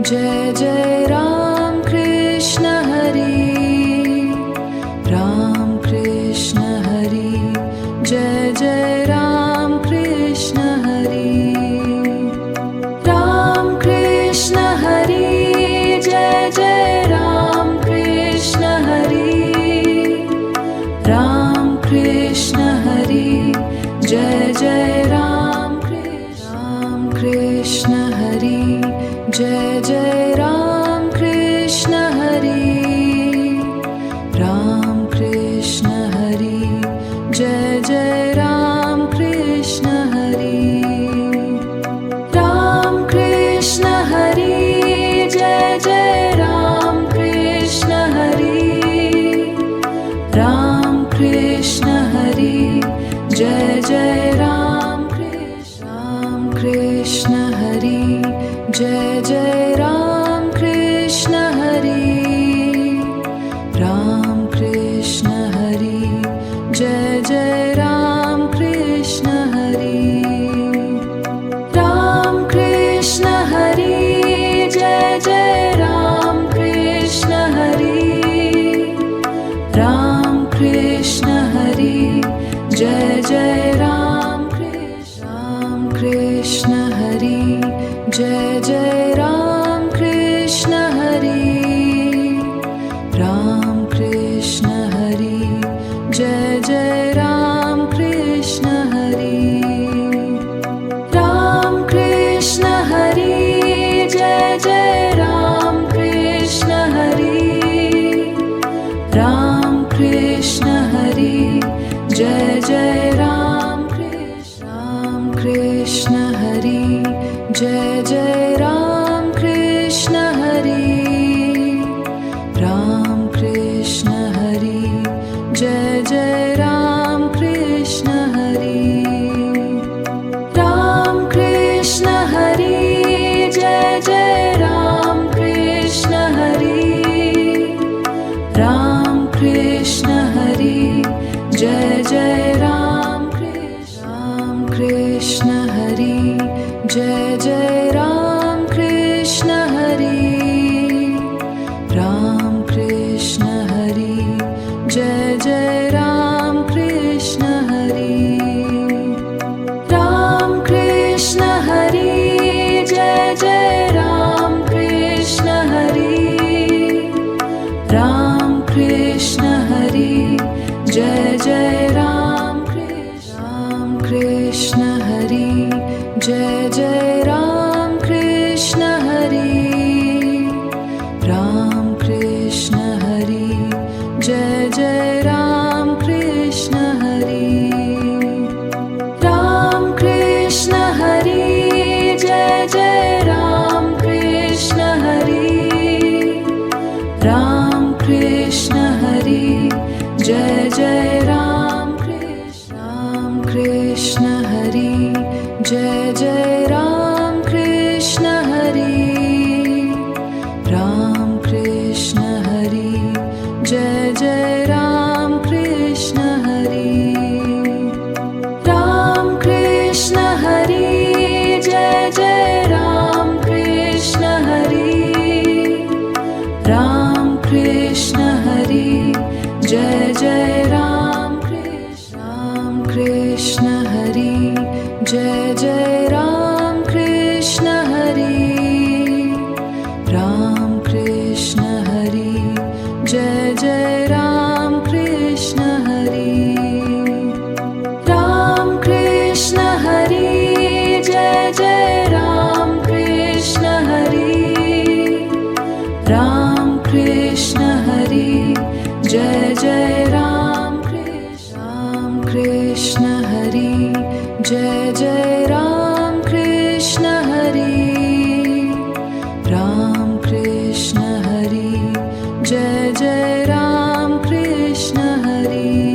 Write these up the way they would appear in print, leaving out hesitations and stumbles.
Jai Jai Ram Krishna Hari, Jai Jai Ram Krishna Hari. Ram Krishna Hari, Jai Jai Ram Krishna Hari. Ram Krishna Hari, Jai Jai Ram Krishna. Ram Krishna Hari, Jai Jai Ram Krishna Hari. Ram Krishna Hari, Jai Jai Ram Krishna Hari. Ram Krishna Hari, Jai Jai Ram Krishna Hari. Ram Krishna Hari, Jai Jai Ram Krishna. Ram Krishna Hari, Jai Jai Ram Krishna Hari. Ram Krishna Hari, Jai Jai Ram Krishna Hari. Ram Krishna Hari, Jai Jai Ram Krishna Hari. Ram Krishna Hari, Jai Jai Ram Krishna. Ram Krishna Hari, Jai Jai Ram Krishna Hari. Ram Krishna Hari, Jai Jai Ram Krishna Hari. Ram Krishna Hari, Jai Jai Ram Krishna Hari. Ram Krishna Hari, Jai Jai Ram Krishna. Ram Krishna Hari, Jai Jai Ram Krishna Hari. Ram Krishna Hari, Jai Jai Ram Krishna Hari. Ram Krishna Hari, Jai Jai Ram Krishna Hari. Ram Krishna Hari, Jai Jai Ram Krishna. Ram Krishna Hari, Jai Jai Ram Krishna Hari. Ram Krishna Hari, Jai Jai Ram Krishna Hari. Ram Krishna Hari, Jai Jai Ram Krishna Hari. Ram Krishna Hari, Jai Jai Ram Krishna. Ram Krishna Hari, Jai Jai Ram Krishna Hari. Ram Krishna Hari, Jai Jai Ram Krishna Hari. Ram Krishna Hari, Jai Jai Ram Krishna Hari. Ram Krishna Hari, Jai Jai Ram Krishna. Ram Krishna Hari, Jai Jai Ram Krishna Hari. Ram Krishna Hari, Jai Jai Ram Krishna Hari. Ram Krishna Hari, Jai Jai Ram Krishna Hari. Ram Krishna Hari, Jai Jai Ram Krishna. Ram Krishna Hari, Jai Jai Ram Krishna Hari. Ram Krishna Hari, Jai Jai Ram Krishna Hari.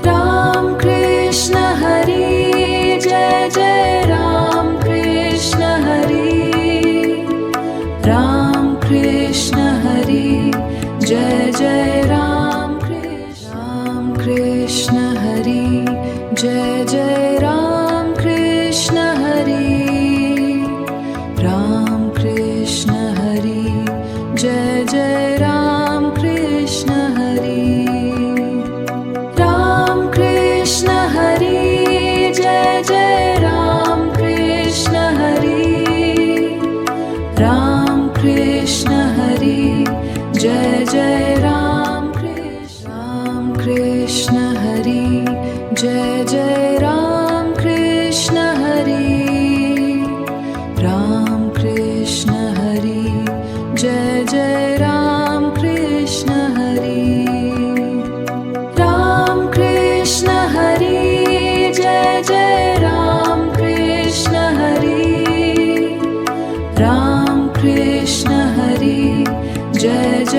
Ram Krishna Hari, Jai Jai Ram Krishna Hari. Ram Krishna Hari, Jai Jai Ram Krishna. Ram Krishna Hari, Jai Jai Ram Krishna Hari. Ram Krishna Hari, Jai Jai Ram Krishna Hari. Ram Krishna Hari, Jai Jai Ram Krishna Hari. Ram Krishna Hari, Jai Jai Ram Krishna. Ram Krishna Hari, Jai Jai Ram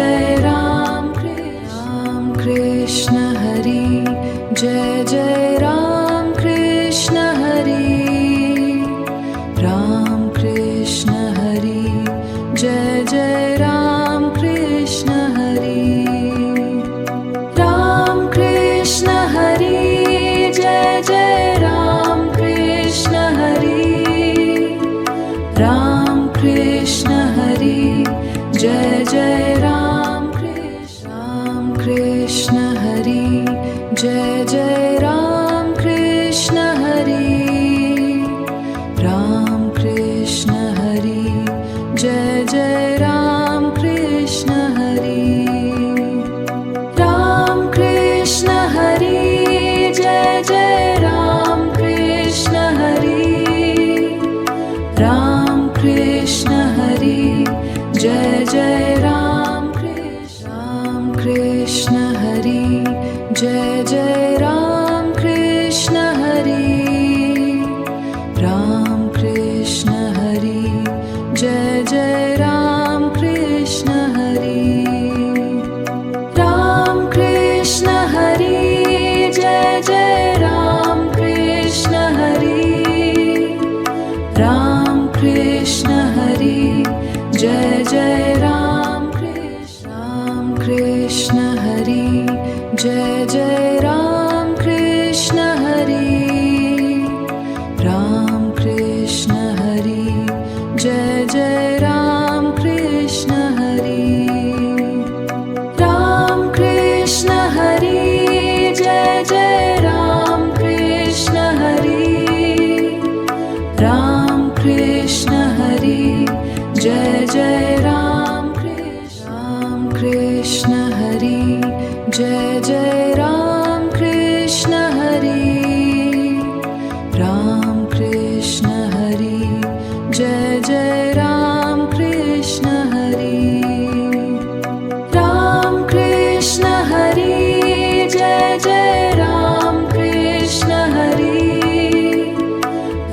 Jai Ram Krishna Hari Jai Jai Ram Krishna Hari Ram Krishna Hari Jai Jai Ram Krishna Hari Ram Krishna Hari Jai Jai Ram Krishna Hari Ram Krishna Hari Jai Jai Ram Krishna Hari Jai Jai Ram Krishna Hari Ram Krishna Hari Jai Jai Ram Krishna Hari Ram Krishna Hari Jai Jai Ram Krishna Hari Ram Krishna Hari Jai Jai Ram Krishna Hari Jai Jai Ram Krishna Hari Ram Krishna Hari Jai Jai Ram Krishna Hari Ram Krishna Hari Jai Jai Ram Krishna Hari Ram Krishna Hari Jai Jai Ram Krishna Hari Jai Jai Ram Krishna Hari Ram Krishna Hari Jai Jai Ram Krishna Hari Ram Krishna Hari Jai Jai Ram Krishna Hari Ram Krishna Hari Jai Jai Ram Krishna Hari Jai Jai Ram Krishna Hari Ram Krishna Hari Jai Jai Ram Krishna Hari Ram Krishna Hari Jai Jai Ram Krishna Hari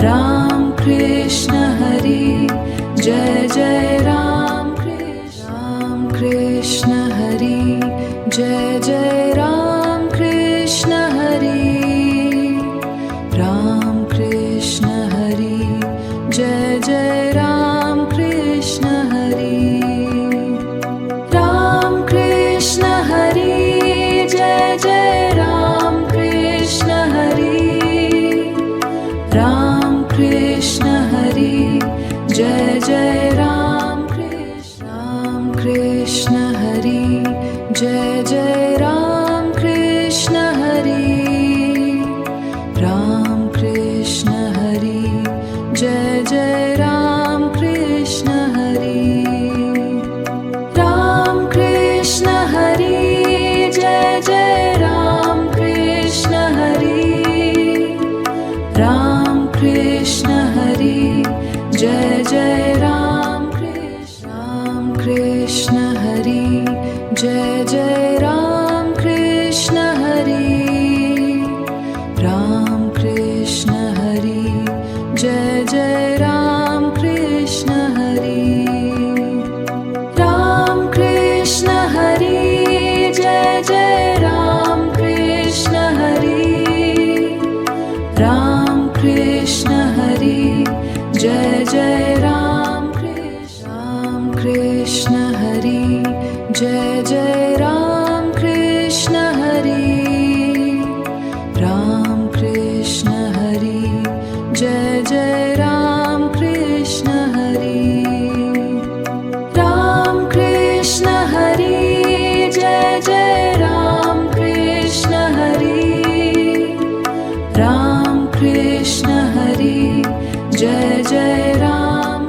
Ram Krishna Hari Jai Jai Ram Krishna Hari Jai Jai Ram Krishna Hari Ram Krishna Hari Jai Jai Ram Krishna Hari Ram Krishna Hari Jai Jai Ram Krishna Hari Ram Krishna Hari Jai Jai Ram Krishna Hari Jai Jai Ram Krishna Hari Ram Krishna Hari Jai Jai Ram Krishna Hari Ram Krishna Hari Jai Jai Ram Krishna Hari Ram Krishna Hari Jai Jai Ram Krishna Hari Jai Jai Ram Krishna Hari Ram Krishna Hari Jai Jai Ram Krishna Hari Ram Krishna Hari Jai Jai Ram Krishna Hari Ram Krishna Hari Jai Jai Ram Krishna Hari Jai Jai Ram Krishna Hari Ram Krishna Hari Jai Jai Ram Krishna Hari Ram Krishna Hari Jai Jai Ram Krishna Hari Ram Krishna Hari Jai Jai Ram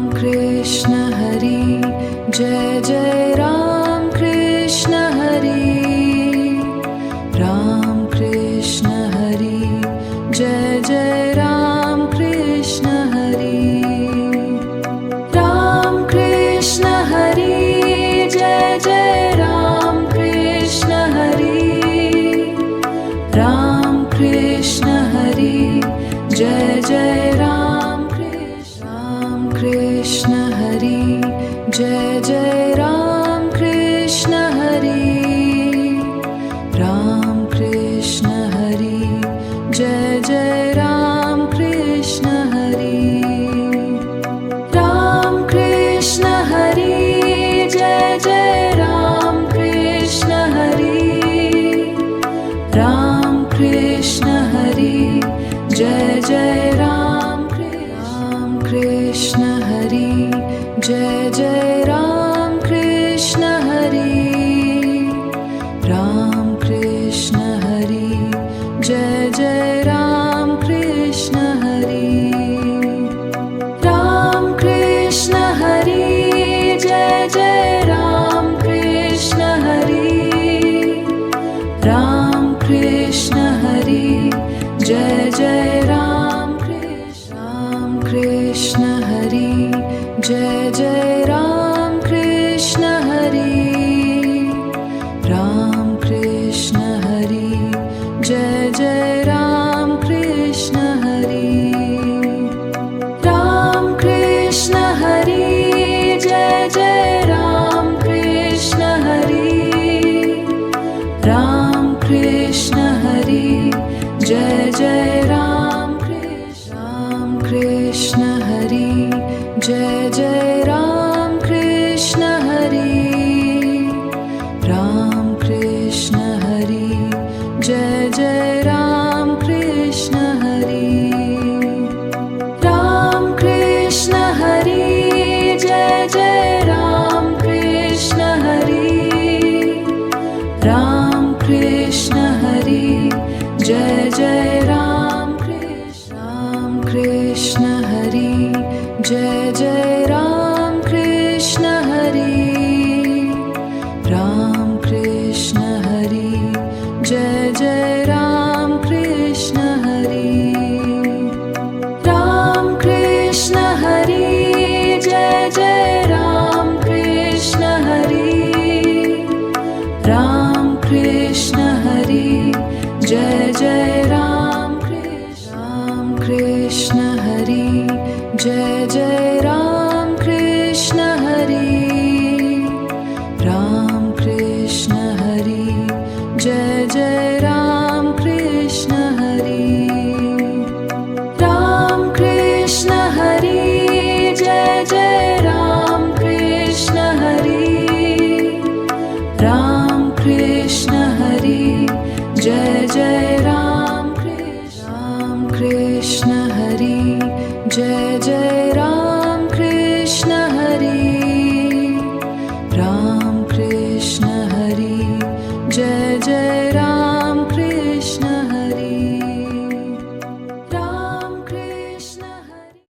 Krishna Hari Jai Jai Ram Krishna Hari Ram Krishna Hari Jai Jai Ram Krishna Hari Ram Krishna Hari Jai Jai Ram Krishna Hari Ram Krishna Hari Jai Jai Ram Krishna Hari Jai Jai Ram Ram Krishna Hari Jai Jai Ram Krishna Hari Jai Jai Ram Krishna Hari Ram Krishna Hari Jai Jai Ram Krishna Hari Ram Krishna Hari Jai Jai Ram Krishna Hari Ram Krishna Hari Jai Jai